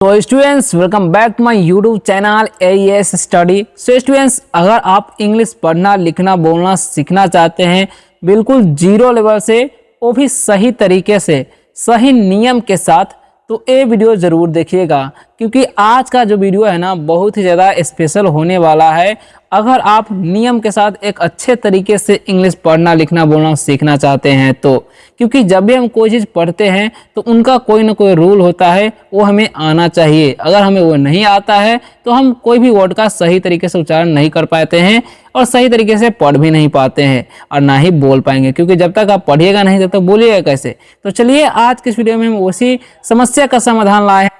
तो students welcome back to my YouTube channel AES स्टडी। So students, अगर आप इंग्लिश पढ़ना लिखना बोलना सीखना चाहते हैं बिल्कुल जीरो लेवल से, वो भी सही तरीके से सही नियम के साथ, तो ये वीडियो ज़रूर देखिएगा क्योंकि आज का जो वीडियो है ना बहुत ही ज़्यादा स्पेशल होने वाला है। अगर आप नियम के साथ एक अच्छे तरीके से इंग्लिश पढ़ना लिखना बोलना सीखना चाहते हैं तो, क्योंकि जब भी हम कोई चीज़ पढ़ते हैं तो उनका कोई ना कोई रूल होता है, वो हमें आना चाहिए। अगर हमें वो नहीं आता है तो हम कोई भी वर्ड का सही तरीके से उच्चारण नहीं कर पाते हैं और सही तरीके से पढ़ भी नहीं पाते हैं और ना ही बोल पाएंगे, क्योंकि जब तक आप पढ़िएगा नहीं तब तक बोलिएगा कैसे। तो चलिए आज के इस वीडियो में हम उसी समस्या का समाधान लाए हैं।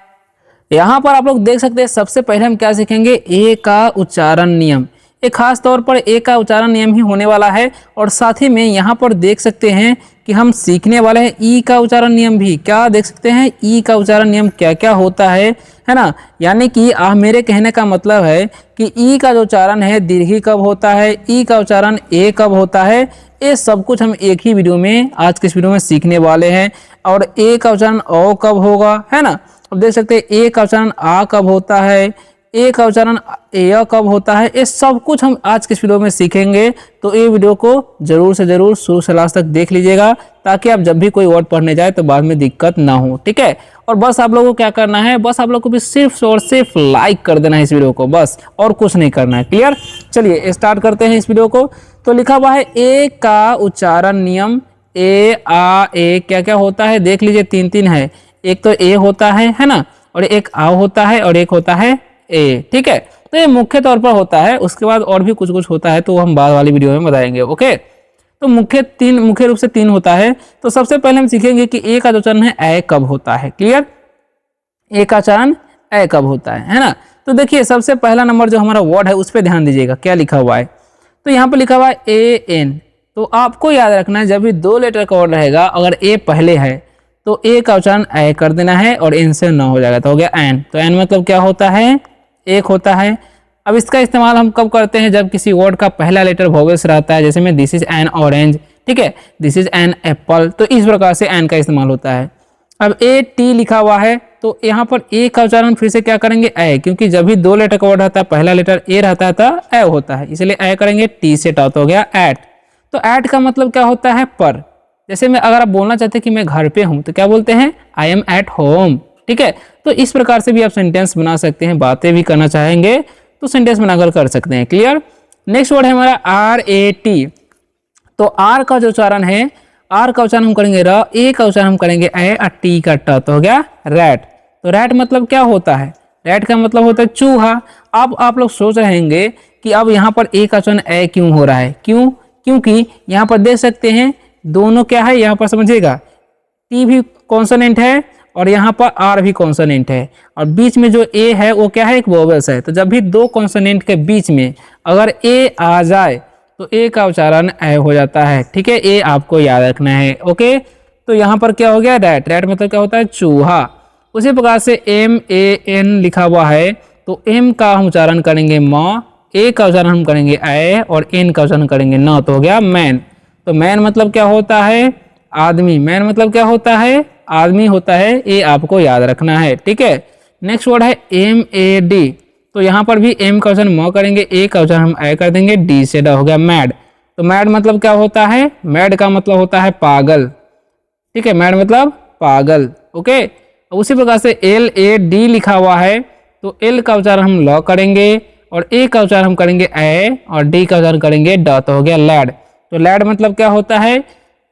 यहाँ पर आप लोग देख सकते हैं, सबसे पहले हम क्या सीखेंगे, ए का उच्चारण नियम। एक खास तौर पर ए का उच्चारण नियम ही होने वाला है और साथ ही में यहाँ पर देख सकते हैं कि हम सीखने वाले हैं ई का उच्चारण नियम भी। क्या देख सकते हैं, ई का उच्चारण नियम क्या क्या होता है ना। यानी कि मेरे कहने का मतलब है कि ई का जो उच्चारण है दीर्घी कब होता है, ई का उच्चारण ए कब होता है, ये सब कुछ हम एक ही वीडियो में आज के इस वीडियो में सीखने वाले हैं। और ए का उच्चारण ओ कब होगा, है ना। अब देख सकते हैं ए का उच्चारण आ कब होता है, ए का उच्चारण ए कब होता है, ये सब कुछ हम आज के इस वीडियो में सीखेंगे। तो ये वीडियो को जरूर से जरूर शुरू से लास्ट तक देख लीजिएगा ताकि आप जब भी कोई वर्ड पढ़ने जाए तो बाद में दिक्कत ना हो, ठीक है। और बस आप लोगों को क्या करना है, बस आप लोगों को भी सिर्फ और सिर्फ लाइक कर देना है इस वीडियो को, बस और कुछ नहीं करना है। क्लियर। चलिए स्टार्ट करते हैं इस वीडियो को। तो लिखा हुआ है ए का उच्चारण नियम, ए आ ए क्या क्या होता है देख लीजिए, तीन तीन है। एक तो ए होता है ना, और एक आ होता है और एक होता है ए, ठीक है। तो ये मुख्य तौर पर होता है, उसके बाद और भी कुछ कुछ होता है तो हम बाद वाली वीडियो में बताएंगे, ओके। तो मुख्य रूप से तीन होता है। तो सबसे पहले हम सीखेंगे कि ए का जो उच्चारण है ए कब होता है। क्लियर। ए का उच्चारण ए कब होता है ना। तो देखिए सबसे पहला नंबर जो हमारा वर्ड है उस पर ध्यान दीजिएगा, क्या लिखा हुआ है। तो यहाँ पर लिखा हुआ है ए एन। तो आपको याद रखना है जब भी दो लेटर का वर्ड रहेगा, अगर ए पहले है तो ए का उच्चारण ए कर देना है और एन से न हो जाएगा, तो हो गया एन। तो एन मतलब क्या होता है, एक होता है। अब इसका इस्तेमाल हम कब करते हैं, जब किसी वर्ड का पहला लेटर वोवेल्स रहता है, जैसे में दिस इज एन ऑरेंज, ठीक है, दिस इज एन एप्पल, तो इस प्रकार से एन का इस्तेमाल होता है। अब ए टी लिखा हुआ है तो यहाँ पर ए का उच्चारण फिर से क्या करेंगे, ए, क्योंकि जब भी दो लेटर का वर्ड रहता है पहला लेटर ए रहता है तो ए होता है, इसलिए ए करेंगे, टी से टॉट हो गया एट। तो एट का मतलब क्या होता है, पर। जैसे में अगर आप बोलना चाहते हैं कि मैं घर पे हूँ तो क्या बोलते हैं, आई एम एट होम, ठीक है। तो इस प्रकार से भी आप सेंटेंस बना सकते हैं, बातें भी करना चाहेंगे तो सेंटेंस बनाकर कर सकते हैं। क्लियर। नेक्स्ट वर्ड है हमारा आर ए टी। तो आर का जो उच्चारण है, आर का उच्चारण हम करेंगे र, ए का उच्चारण हम करेंगे ए और टी का ट, तो हो गया रैट। तो रैट मतलब क्या होता है, रैट का मतलब होता है चूहा। अब आप लोग सोच रहेंगे कि अब यहाँ पर ए का उच्चारण ए क्यों हो रहा है, क्यों, क्योंकि यहाँ पर देख सकते हैं दोनों क्या है, यहाँ पर समझिएगा टी भी कॉन्सोनेंट है और यहाँ पर आर भी कॉन्सोनेंट है, और बीच में जो ए है वो क्या है, एक वोवेल्स है। तो जब भी दो कॉन्सोनेंट के बीच में अगर ए आ जाए तो ए का उच्चारण ए हो जाता है, ठीक है। ए आपको याद रखना है, ओके। तो यहाँ पर क्या हो गया, रैट। रैट मतलब क्या होता है, चूहा। उसी प्रकार से एम ए एन लिखा हुआ है तो एम का हम उच्चारण करेंगे म, ए का उच्चारण हम करेंगे ए और एन का उच्चारण करेंगे न, तो हो गया मैन। तो मैन मतलब क्या होता है, आदमी। मैन मतलब क्या होता है, आदमी होता है, ये आपको याद रखना है, ठीक है। नेक्स्ट वर्ड है एम ए डी। तो यहाँ पर भी एम का उच्चारण म करेंगे, ए का उच्चारण हम ए कर देंगे, डी से ड, हो गया मैड। तो मैड मतलब क्या होता है, मैड का मतलब होता है पागल, ठीक है, मैड मतलब पागल, ओके। उसी प्रकार से एल ए डी लिखा हुआ है तो एल का उच्चारण हम ल करेंगे और ए का उच्चारण हम करेंगे ए और डी का उच्चारण करेंगे ड, तो हो गया लैड। तो लैड मतलब क्या होता है,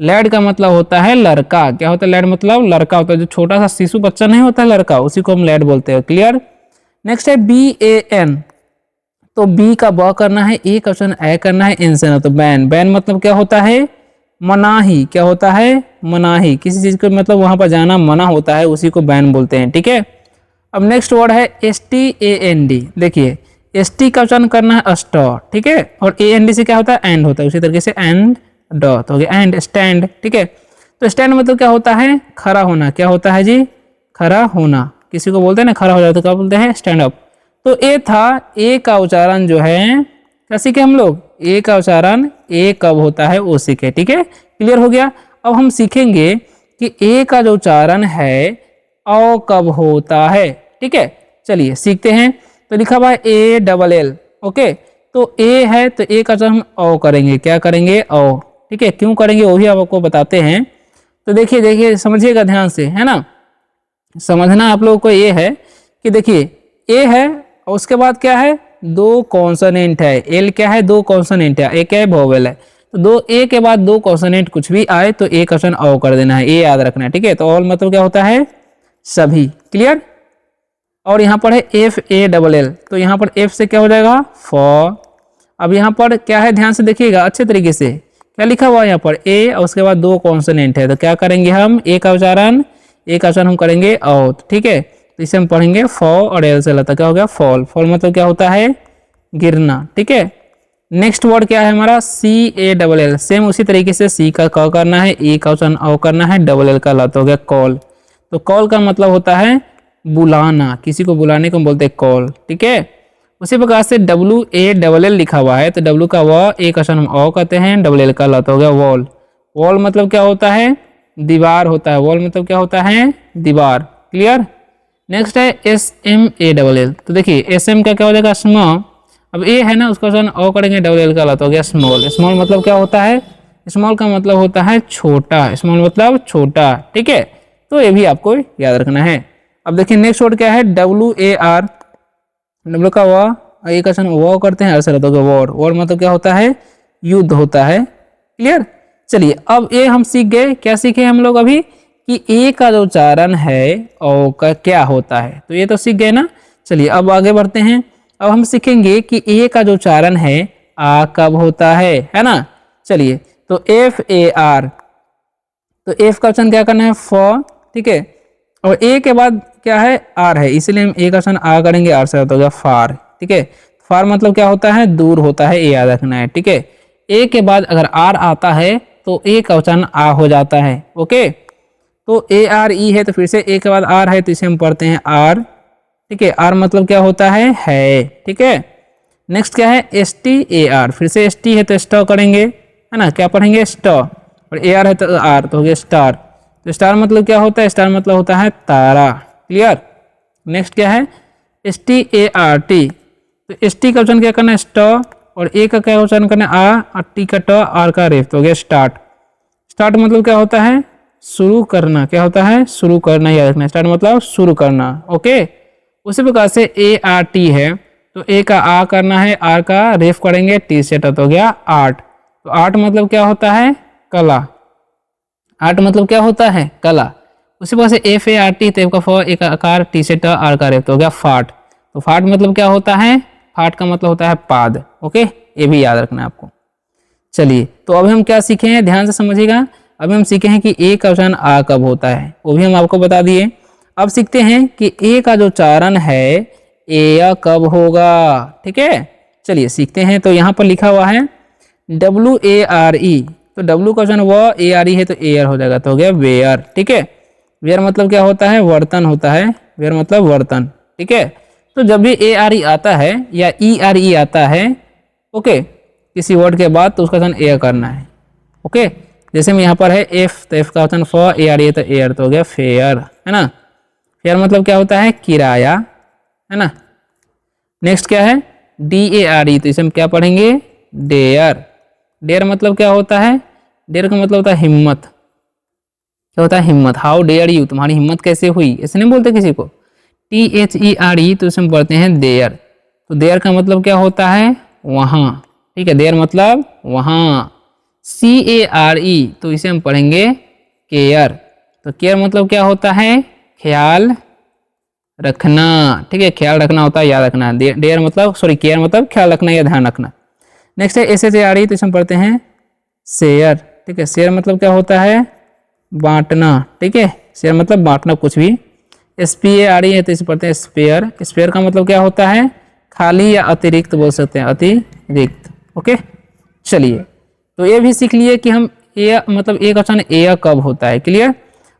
लैड का मतलब होता है लड़का। क्या होता है, लैड मतलब लड़का होता है, जो छोटा सा शिशु बच्चा नहीं होता है लड़का, उसी को हम लैड बोलते हैं। क्लियर। नेक्स्ट है बी ए एन। तो बी का ब करना है, ए का उच्चारण ए करना है, एन से ना, तो बैन। बैन मतलब क्या होता है, मनाही। क्या होता है, मनाही, किसी चीज को मतलब वहां पर जाना मना होता है, उसी को बैन बोलते हैं, ठीक है। अब नेक्स्ट वर्ड है S T A N D. देखिए एस टी का उच्चारण करना है अस्ट, ठीक है, और ए एन डी से क्या होता है, एंड होता है, उसी तरीके से एंड ड, तो हो गया एंड स्टैंड, ठीक है। तो स्टैंड मतलब क्या होता है, खड़ा होना। क्या होता है जी, खड़ा होना। किसी को बोलते हैं ना खड़ा हो जाता तो क्या बोलते हैं, स्टैंड अप। तो ए था, ए का उच्चारण जो है क्या सीखे हम लोग, ए का उच्चारण ए कब होता है वो सीखे, ठीक है। क्लियर हो गया। अब हम सीखेंगे कि ए का जो उच्चारण है औ कब होता है। ठीक है, चलिए सीखते हैं। तो लिखा हुआ है ए डबल एल, ओके। तो ए है तो ए का जो हम ओ करेंगे, क्या करेंगे, ओ, ठीक है। क्यों करेंगे वो भी आपको बताते हैं। तो देखिए देखिए समझिएगा ध्यान से, है ना। समझना आप लोगों को ये है कि देखिए ए है और उसके बाद क्या है, दो कॉन्सोनेंट है। एल क्या है, दो कॉन्सोनेंट है, ए क्या है, वोवेल है। तो दो ए के बाद दो कॉन्सोनेंट कुछ भी आए तो ए का ऑप्शन ओ कर देना है, ये याद रखना है, ठीक है। तो ऑल मतलब क्या होता है, सभी, क्लियर। और यहाँ पर है एफ ए डबल एल, तो यहाँ पर एफ से क्या हो जाएगा, फॉर। अब यहाँ पर क्या है, ध्यान से देखिएगा अच्छे तरीके से, क्या लिखा हुआ है यहाँ पर ए और उसके बाद दो कॉन्सोनेंट है। तो क्या करेंगे हम, ए का उच्चारण, ए का उच्चारण हम करेंगे औ, ठीक है। तो इसे हम पढ़ेंगे फॉ और एल से लता, क्या हो गया, फॉल। फॉल मतलब क्या होता है, गिरना, ठीक है। नेक्स्ट वर्ड क्या है हमारा, सी ए डबल एल। सेम उसी तरीके से सी का क करना है, ए का उच्चारण औ करना है, डबल एल का लत हो गया कॉल। तो कॉल का मतलब होता है बुलाना, किसी को बुलाने को बोलते हैं कॉल, ठीक है। उसी प्रकार से डब्ल्यू ए डबल एल लिखा हुआ है, तो डब्ल्यू का व, ए का उच्चारण हम औ कहते हैं, डबल एल का लत हो गया वॉल। वॉल मतलब क्या होता है, दीवार होता है। वॉल मतलब क्या होता है, दीवार, क्लियर। नेक्स्ट है S M A double L. तो देखिए एस एम का क्या हो जाएगा, स्मॉल। अब ए है ना, उसका उच्चारण ओ करेंगे, डबल एल का लत हो गया स्मॉल। स्मॉल मतलब क्या होता है, स्मॉल का मतलब होता है छोटा, स्मॉल मतलब छोटा, ठीक है। तो ये भी आपको याद रखना है। अब देखिए नेक्स्ट वर्ड क्या है, डब्ल्यू ए आर। डब्ल्यू का व, ए का उच्चारण वो करते हैं, ऐसे रहता है वॉर। वॉर मतलब क्या होता है, युद्ध होता है, क्लियर। चलिए अब ए हम सीख गए, क्या सीखे हम लोग अभी, कि ए का जो उच्चारण है ओ का क्या होता है। तो ये तो सीख गए ना। चलिए अब आगे बढ़ते हैं। अब हम सीखेंगे कि ए का जो उच्चारण है आ कब होता है ना। चलिए तो एफ ए आर, तो एफ का उच्चारण क्या करना है, फॉर, ठीक है। और ए के बाद क्या है, आर है, इसलिए हम ए का उच्चारण आ करेंगे, आर से हो गया फार, ठीक है। फार मतलब क्या होता है, दूर होता है, ये याद रखना है, ठीक है। ए के बाद अगर आर आता है तो ए का उच्चारण आ हो जाता है, ओके। तो ए आर ई है, तो फिर से ए के बाद आर है, तो इसे हम पढ़ते हैं आर, ठीक है। आर मतलब क्या होता है, ठीक है। नेक्स्ट क्या है, एस टी ए आर, फिर से एस टी है तो स्टॉ करेंगे, है ना, क्या पढ़ेंगे, स्टॉ। और ए आर है तो आर, तो हो गया स्टार। तो स्टार मतलब क्या होता है, स्टार मतलब होता है तारा, क्लियर। नेक्स्ट क्या है, S T A R T, तो एस टी का उच्चारण क्या करना है, स्टॉ। और ए का क्या उच्चारण करना है, आ, और टी का ट, आर का रेफ, तो हो गया स्टार्ट। स्टार्ट मतलब क्या होता है, शुरू करना, क्या होता है, शुरू करना, याद रखना। स्टार्ट मतलब शुरू करना, ओके। उसी प्रकार से ए आर टी है, तो ए का आ करना है, आर का रेफ करेंगे, टी से ट, तो हो गया आर्ट। तो आर्ट मतलब क्या होता है, कला। आर्ट मतलब क्या होता है, कला। उसी प्रकार से एफ ए आर टी, तो का फ, ए का आकार, टी से ट, आर का रेफ, तो हो गया फाट। तो फाट मतलब क्या होता है, फाट का मतलब होता है पाद, ओके। ये भी याद रखना है आपको। चलिए तो अभी हम क्या सीखे हैं, ध्यान से समझिएगा। अभी हम सीखे हैं कि ए का उच्चारण आ कब होता है, वो भी हम आपको बता दिए। अब सीखते हैं कि ए का जो उच्चारण है ए कब होगा, ठीक है। चलिए सीखते हैं। तो यहाँ पर लिखा हुआ है डब्ल्यू ए आर ई, तो डब्ल्यू का उच्चारण व, ए आर ई है तो एयर हो जाएगा, तो हो गया वेयर, ठीक है। वेयर मतलब क्या होता है, बर्तन होता है, वेयर मतलब बर्तन, ठीक है। तो जब भी ए आर ई आता है या ई आर ई आता है, ओके, किसी वर्ड के बाद, तो उसका उच्चारण एयर करना है, ओके। जैसे में यहाँ पर है एफ, तो एफ का उच्चारण फ, ए आर ई तो एयर, तो हो गया फेयर, है ना। फेयर मतलब क्या होता है, किराया, है ना। नेक्स्ट क्या है, डी ए आर ई, तो इसे हम क्या पढ़ेंगे, डेयर। डेयर मतलब क्या होता है, डेयर का मतलब होता है हिम्मत, क्या होता है, हिम्मत। हाउ डेयर यू, तुम्हारी हिम्मत कैसे हुई, ऐसे नहीं बोलते किसी को। T H E R E, तो इसे हम पढ़ते हैं देयर। तो देयर का मतलब क्या होता है, वहाँ, ठीक है। देयर मतलब वहाँ। सी ए आर ई, तो इसे हम पढ़ेंगे केयर। तो केयर मतलब क्या होता है, ख्याल रखना, ठीक है। ख्याल रखना होता है, याद रखना। डेयर मतलब, सॉरी, केयर मतलब ख्याल रखना या ध्यान रखना। नेक्स्ट है S H A R E, तो इसे हम पढ़ते हैं शेयर, ठीक है। शेयर मतलब क्या होता है, बांटना, ठीक है। शेयर मतलब बांटना कुछ भी। S P A R E है, तो इसे पढ़ते हैं स्पेयर। स्पेयर का मतलब क्या होता है, खाली या अतिरिक्त बोल सकते हैं, अतिरिक्त, ओके। चलिए तो ये भी सीख लिए कि हम ए मतलब ए का उच्चारण ए कब होता है, क्लियर।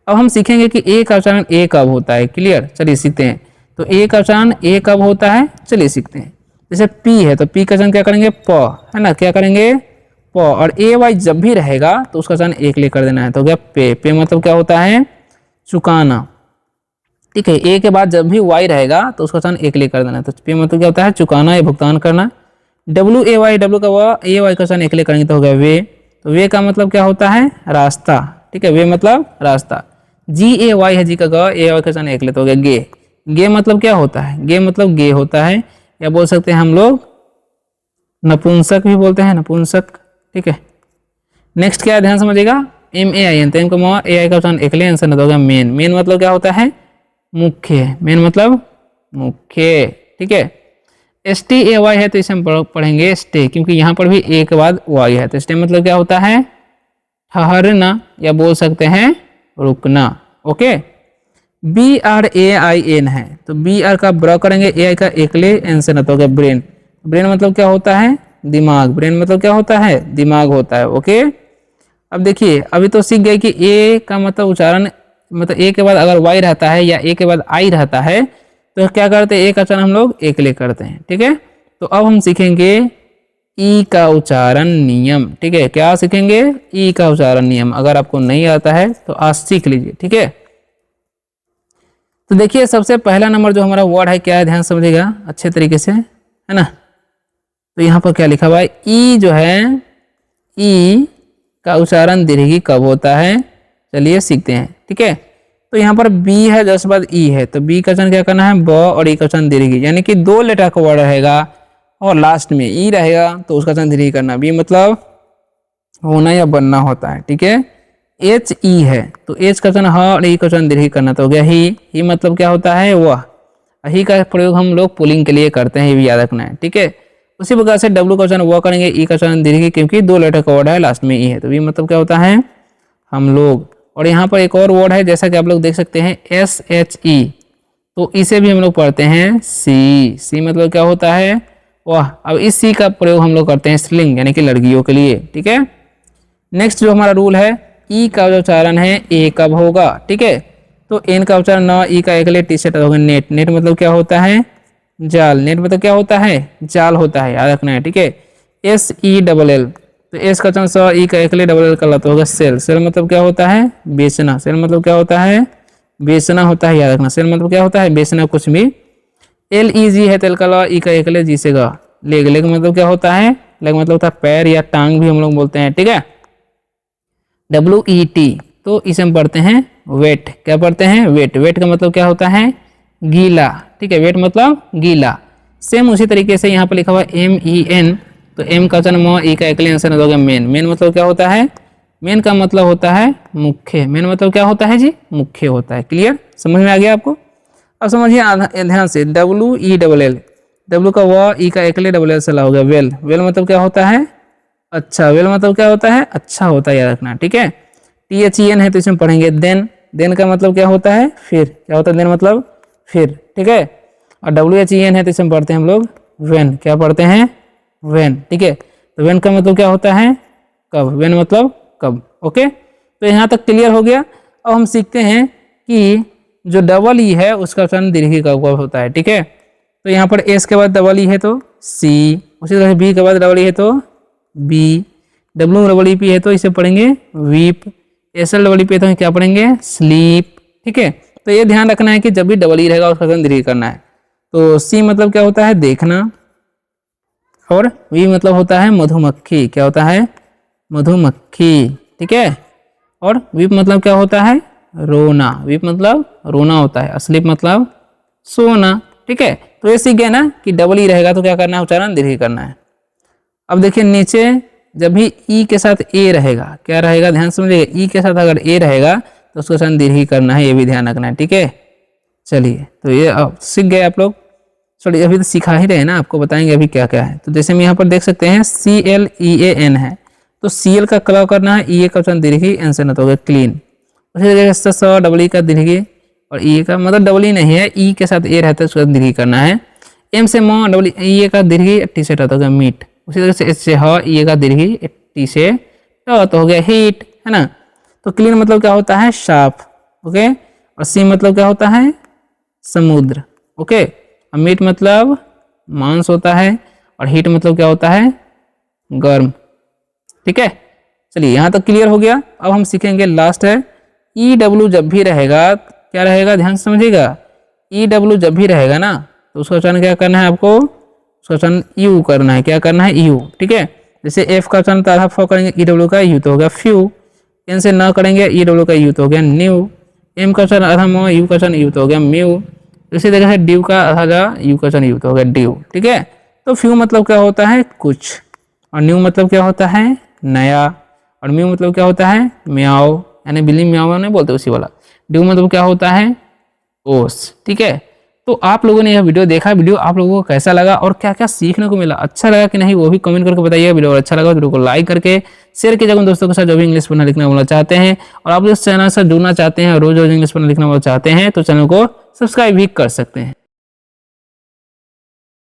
अब हम सीखेंगे कि ए का उच्चारण ए कब होता है, क्लियर। चलिए सीखते हैं। तो ए का उच्चारण ए कब होता है, चलिए सीखते हैं। जैसे पी है, तो पी का उच्चारण क्या करेंगे, प, है ना, क्या करेंगे, प। और ए वाई जब भी रहेगा तो उसका उच्चारण एक ले कर देना है, तो क्या पे। पे मतलब क्या होता है, चुकाना, ठीक है। ए के बाद जब भी वाई रहेगा तो उसका उच्चारण एक ले कर देना। तो पे मतलब क्या होता है, चुकाना या भुगतान करना। डब्ल्यू ए वाई, डब्ल्यू का वा, ए वाई का उच्चारण एक ले करेंगे तो हो गया वे। तो वे का मतलब क्या होता है, रास्ता। ठीक है, वे मतलब रास्ता। जी ए वाई है, जी का ग, ए वाई का उच्चारण एक ले तो हो गया गे। गे मतलब क्या होता है, गे मतलब गे होता है, या बोल सकते हैं हम लोग नपुंसक भी बोलते हैं, नपुंसक। ठीक है। नेक्स्ट क्या है, ध्यान समझिएगा, एम ए आई एन, तो एम का ए आई का उच्चारण एक ले, आंसर न तो हो गया मेन। मेन मतलब क्या होता है, मुख्य। मेन मतलब मुख्य। ठीक है। एस टी ए वाई है तो इसे हम पढ़ेंगे स्टे, क्योंकि यहाँ पर भी ए के बाद वाई है। तो स्टे मतलब क्या होता है, ठहरना, या बोल सकते हैं रुकना। Okay. B R A I N है, तो बी आर का ब्र करेंगे, ए आई का एक ले, एन से न तो हो गया ब्रेन। ब्रेन मतलब क्या होता है, दिमाग। ब्रेन मतलब क्या होता है, दिमाग होता है। ओके। अब देखिए, अभी तो सीख गए कि ए का मतलब उच्चारण, मतलब ए के बाद अगर वाई रहता है या ए के बाद आई रहता है तो क्या करते हैं, ए का उच्चारण हम लोग एक ले करते हैं। ठीक है। तो अब हम सीखेंगे ई का उच्चारण नियम। ठीक है, क्या सीखेंगे, ई का उच्चारण नियम। अगर आपको नहीं आता है तो आज सीख लीजिए। ठीक है। तो देखिए, सबसे पहला नंबर जो हमारा वर्ड है क्या है, ध्यान समझिएगा अच्छे तरीके से, है ना। तो यहाँ पर क्या लिखा हुआ है, ई जो है, ई का उच्चारण दीर्घी कब होता है, चलिए सीखते हैं। ठीक है। तो यहाँ पर बी है, जस्ट बाद ई है, तो बी का उच्चारण क्या करना है, ब, और ई का उच्चारण दीर्घी, यानी कि 2 लेटर का वर्ड रहेगा और लास्ट में ई रहेगा तो उसका उच्चारण दीर्घी करना। बी मतलब होना या बनना होता है। ठीक है। एच ई है, तो एच का उच्चारण ह और ई का उच्चारण दीर्घी करना, तो हो गया ही मतलब क्या होता है, वह। ही का प्रयोग हम लोग पुलिंग के लिए करते हैं, ये भी याद रखना है। ठीक है। उसी प्रकार से डब्ल्यू का उच्चारण वह करेंगे, ई का उच्चारण दीर्घी, क्योंकि 2 लेटर का वर्ड है, लास्ट में ई है, तो बी मतलब क्या होता है, हम लोग। और यहाँ पर एक और वर्ड है, जैसा कि आप लोग देख सकते हैं, एस एच ई, तो इसे भी हम लोग पढ़ते हैं सी। सी मतलब क्या होता है, वाह। अब इस सी का प्रयोग हम लोग करते हैं स्त्रीलिंग, यानी कि लड़कियों के लिए। ठीक है। नेक्स्ट जो हमारा रूल है, ई का जो उच्चारण है ए कब होगा। ठीक है। तो एन का उच्चारण न, ई का एक ले, टी से होगा नेट। नेट मतलब क्या होता है, जाल। नेट मतलब क्या होता है, जाल होता है, याद रखना है। ठीक है। एस ई डबल एल, तो एस का उच्चारण स, ई का एक ले, डबल एल का ला, तो होगा सेल। सेल मतलब क्या होता है, बेचना। सेल मतलब क्या होता है, बेचना होता है, याद रखना। सेल मतलब क्या होता है, बेचना कुछ भी। एल ई जी है, तेल का ला, ई का एक ले, जी से गा। लेग, लेग मतलब क्या होता है, लेग मतलब होता है पैर या टांग भी हम लोग बोलते हैं। ठीक है। डब्ल्यू ई टी, तो इसे हम पढ़ते हैं वेट। क्या पढ़ते हैं, वेट। वेट का मतलब क्या होता है, गीला। ठीक है, वेट मतलब गीला। सेम उसी तरीके से यहाँ पर लिखा हुआ एम ई एन, तो एम का उच्चारण म, ई का एक ले, आंसर हो गया मेन। मेन मतलब क्या होता है, मेन का मतलब होता है मुख्य। मेन मतलब क्या होता है जी, मुख्य होता है। क्लियर, समझ में आ गया आपको। अब समझिए ध्यान से, W E double L, W का व, ई का एक ले, डबल एल से ला, हो गया वेल। वेल मतलब क्या होता है, अच्छा। वेल मतलब क्या होता है, अच्छा होता है, याद रखना। ठीक है। टी एच ई एन है, तो इसमें पढ़ेंगे देन। देन का मतलब क्या होता है, फिर। क्या होता है देन मतलब फिर। ठीक है। और डब्ल्यू एच ई एन है, तो इसमें पढ़ते हैं हम लोग वेन। क्या पढ़ते हैं, वेन। ठीक है। तो वेन का मतलब क्या होता है, कब। वेन मतलब कब। ओके। तो यहाँ तक क्लियर हो गया। अब हम सीखते हैं कि जो डबल ई है उसका उच्चारण दीर्घी कब होता है। ठीक है। तो यहाँ पर एस के बाद डबल ई है तो सी, उसी तरह बी के बाद डबल ई है तो B, W double E P है तो इसे पढ़ेंगे weep, S L double E P है तो क्या पढ़ेंगे स्लीप। ठीक है। तो ये ध्यान रखना है कि जब भी डबल ई रहेगा उसका उच्चारण दीर्घी करना है। तो सी मतलब क्या होता है, देखना, और वी मतलब होता है मधुमक्खी। क्या होता है, मधुमक्खी। ठीक है। और वीप मतलब क्या होता है, रोना। वीप मतलब रोना होता है। स्लीप मतलब सोना। ठीक है। तो ये सीख गए ना कि डबल ई रहेगा तो क्या करना है, उच्चारण दीर्घी करना है। अब देखिए नीचे, जब भी ई के साथ ए रहेगा, क्या रहेगा, ध्यान समझिएगा, ई के साथ अगर ए रहेगा तो उसको उच्चारण दीर्घी करना है, ये भी ध्यान रखना है। ठीक है। चलिए, तो ये अब सीख गए आप लोग। सॉरी, अभी तो सिखा ही रहे हैं ना, आपको बताएंगे अभी क्या क्या है। तो जैसे हम यहाँ पर देख सकते हैं C L E A N है, तो सी एल का कलर करना है, ई ए का उच्चारण दीर्घी, एन से न तो हो गया क्लीन। उसी तरीके से स डबल ई का दीर्घी, और ई ए का मतलब डबल ई नहीं है, ई के साथ ए रहता है उसका दीर्घी करना है। एम से म डबल ई ए का दीर्घी, टी से ट तो हो गया मीट। उसी तरह से एच से ह ई ए का दीर्घी, टी से ट तो हो गया हीट, है ना। तो क्लीन मतलब क्या होता है, साफ। ओके। और सी मतलब क्या होता है, समुद्र। ओके। और मीट मतलब मांस होता है, और हीट मतलब क्या होता है, गर्म। ठीक है। चलिए यहाँ तक क्लियर हो गया। अब हम सीखेंगे, लास्ट है ई डब्ल्यू जब भी रहेगा क्या रहेगा, ध्यान से समझिएगा। EW जब भी रहेगा ना तो उसका उच्चारण क्या करना है आपको, उसका उच्चारण यू करना है। क्या करना है, यू। ठीक है, जैसे F का उच्चारण आधा फ करेंगे EW का यू तो हो गया फ्यू। N से न करेंगे EW का यू तो हो गया न्यू। M का उच्चारण आधा म यू का उच्चारण यू तो हो गया म्यू। इसी तरह से ड्यू का आधा यू का उच्चारण यू तो हो गया ड्यू। ठीक है, तो फ्यू मतलब क्या होता है, कुछ, और न्यू मतलब क्या होता है, नया, और म्यू मतलब क्या होता है, म्याओ, यानी बिल्ली म्याओ नहीं बोलते उसी वाला। ड्यू मतलब क्या होता है, ओस। ठीक है, तो आप लोगों ने यह वीडियो देखा, वीडियो आप लोगों को कैसा लगा और क्या क्या सीखने को मिला, अच्छा लगा कि नहीं वो भी कमेंट करके बताइए। वीडियो अच्छा लगा वीडियो को लाइक करके शेयर कीजिएगा उन दोस्तों के साथ जो भी इंग्लिश पढ़ना लिखना बोलना चाहते हैं। और आप इस चैनल से जुड़ना चाहते हैं और रोज रोज इंग्लिश पढ़ना लिखना बोलना चाहते हैं तो चैनल को सब्सक्राइब भी कर सकते हैं।